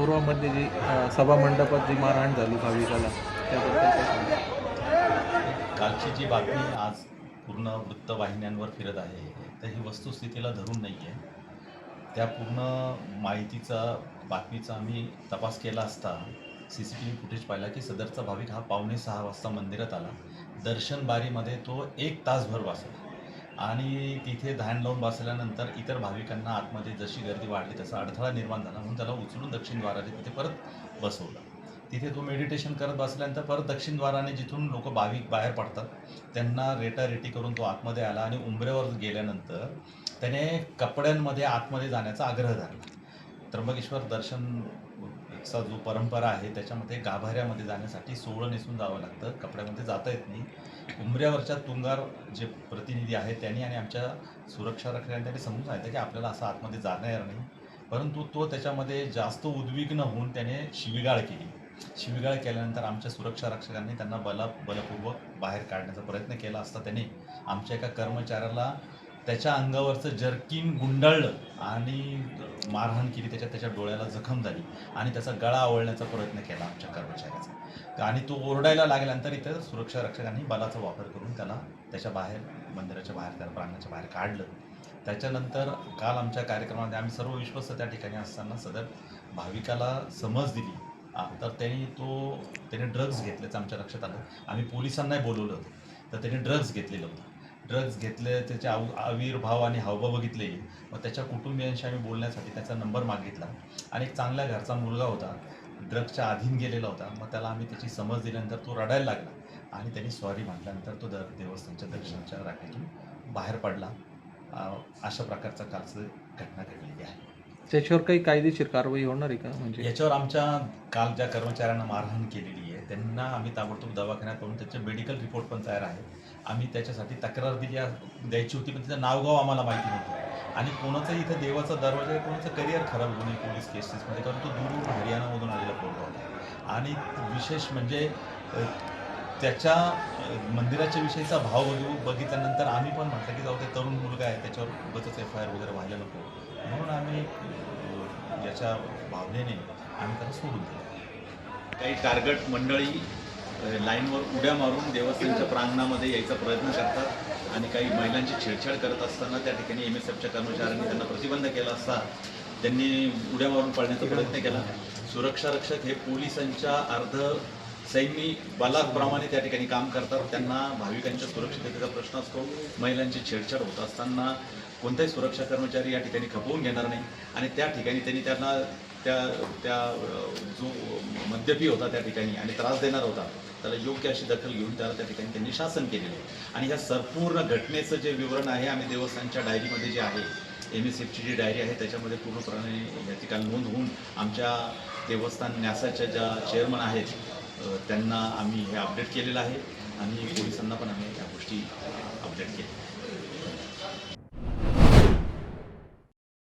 औरवामध्ये जी सभामंडपात जी मारहाण झाली भाविकाला त्याबद्दल काय सांगा? कालची जी बातमी आज पूर्ण वृत्तवाहिन्यांवर फिरत आहे, तर ही वस्तुस्थितीला धरून नाही आहे. त्या पूर्ण माहितीचा, बातमीचा आम्ही तपास केला असता CCTV फुटेज पाहिला, की सदरचा भाविक हा 5:45 वाजता मंदिरात आला. दर्शन बारीमध्ये तो 1 तासभर बसला आणि तिथे ध्यान लावून बसल्यानंतर इतर भाविकांना आतमध्ये जशी गर्दी वाढली तसा अडथळा निर्माण झाला, म्हणून त्याला उचलून दक्षिण द्वाराने तिथे परत बसवलं. तिथे तो मेडिटेशन करत बसल्यानंतर परत दक्षिण द्वाराने जिथून लोक भाविक बाहेर पडतात त्यांना रेटारेटी करून तो आतमध्ये आला आणि उंबऱ्यावर गेल्यानंतर त्याने कपड्यांमध्ये आतमध्ये जाण्याचा आग्रह धरला. त्र्यंबकेश्वर दर्शनचा जो परंपरा आहे त्याच्यामध्ये गाभाऱ्यामध्ये जाण्यासाठी सोवळं नेसून जावं लागतं, कपड्यामध्ये जाता येत नाही. उंबऱ्यावरच्या तुंगार जे प्रतिनिधी आहेत त्यांनी आणि आमच्या सुरक्षा रक्षकांनी त्यांनी समजून सांगितलं की आपल्याला असं आतमध्ये जाता येणार नाही, परंतु तो त्याच्यामध्ये जास्त उद्विग्न होऊन त्याने शिवीगाळ केली. शिवीगाळ केल्यानंतर आमच्या सुरक्षा रक्षकांनी त्यांना बलपूर्वक बाहेर काढण्याचा प्रयत्न केला असता त्याने आमच्या एका कर्मचाऱ्याला त्याच्या अंगावरचं जर्किन गुंडाळलं आणि मारहाण केली. त्याच्या डोळ्याला जखम झाली आणि त्याचा गळा आवळण्याचा प्रयत्न केला आमच्या कर्मचाऱ्याचा आणि तो ओरडायला लागल्यानंतर इथं सुरक्षा रक्षकांनी बलाचा वापर करून त्याला त्याच्या बाहेर, मंदिराच्या बाहेर, त्या प्रांगणाच्या बाहेर काढलं. त्याच्यानंतर काल आमच्या कार्यक्रमामध्ये आम्ही सर्व विश्वस्त त्या ठिकाणी असताना सदर भाविकाला समज दिली, तर त्याने ड्रग्ज घेतल्याचं आमच्या लक्षात आलं. आम्ही पोलिसांनाही बोलवलं होतं, तर त्याने ड्रग्ज घेतलेलं होतं. ड्रग्ज घेतले, त्याचे आविर्भाव आणि हावभाव बघितले. मग त्याच्या कुटुंबियांशी आम्ही बोलण्यासाठी त्याचा नंबर मागितला आणि एक चांगल्या घरचा मुलगा होता, ड्रग्जच्या अधीन गेलेला होता. मग त्याला आम्ही त्याची समज दिल्यानंतर तो रडायला लागला आणि त्यांनी सॉरी म्हटल्यानंतर तो देवस्थानच्या दर्शनाच्या राखेतून बाहेर पडला. अशा प्रकारचा कालचं घटना घडलेली आहे. त्याच्यावर काही कायदेशीर कारवाई होणार आहे का? म्हणजे याच्यावर आमच्या काल ज्या कर्मचाऱ्यांना मारहाण केलेली आहे त्यांना आम्ही ताबडतोब दवाखान्यात करून त्याचे मेडिकल रिपोर्ट पण तयार आहे. आम्ही त्याच्यासाठी तक्रार द्यायची होती, पण तिचं नावगाव आम्हाला माहिती नव्हतं आणि कोणाचं इथं देवाचा दरवाजा आहे, कोणाचं करिअर खराब होऊ नये पोलीस केसेसमध्ये, कारण तो दूरून हरियाणामधून आलेला पोरगा होता. आणि विशेष म्हणजे त्याच्या मंदिराच्या विषयीचा भाव बघितल्यानंतर आम्ही पण म्हटलं की जाऊ ते तरुण मुलगा आहे, त्याच्यावर उगाचच FIR वगैरे व्हायला नको, म्हणून आम्ही याच्या भावनेने आम्ही त्याला सोडून दिलं. काही टार्गेट मंडळी लाईनवर उड्या मारून देवस्थानच्या प्रांगणामध्ये यायचा प्रयत्न करतात आणि काही महिलांची छेडछाड करत असताना त्या ठिकाणी MSFच्या कर्मचाऱ्यांनी त्यांना प्रतिबंध केला असता त्यांनी उड्या मारून पळण्याचा प्रयत्न केला. सुरक्षा रक्षक हे पोलिसांच्या सैन्य बलाप्रमाणे त्या ठिकाणी काम करतात. त्यांना भाविकांच्या सुरक्षिततेचा प्रश्न असतो. महिलांची छेडछाड होत असताना कोणताही सुरक्षा कर्मचारी या ठिकाणी खपवून घेणार नाही आणि त्या ठिकाणी त्यांना त्या जो मद्यपी होता त्या ठिकाणी आणि त्रास देणार होता त्याला योग्य अशी दखल घेऊन त्या ठिकाणी त्यांनी शासन केलेलं आहे. आणि ह्या संपूर्ण घटनेचं जे विवरण आहे आम्ही देवस्थानच्या डायरीमध्ये जे आहे, MSFची जी डायरी आहे त्याच्यामध्ये पूर्णपणे याची काल नोंद होऊन आमच्या देवस्थान न्यासाच्या ज्या चेअरमन आहेत त्यांना आम्ही हे अपडेट केलेलं आहे आणि पोलिसांना पण आम्ही या गोष्टी अपडेट केल्या.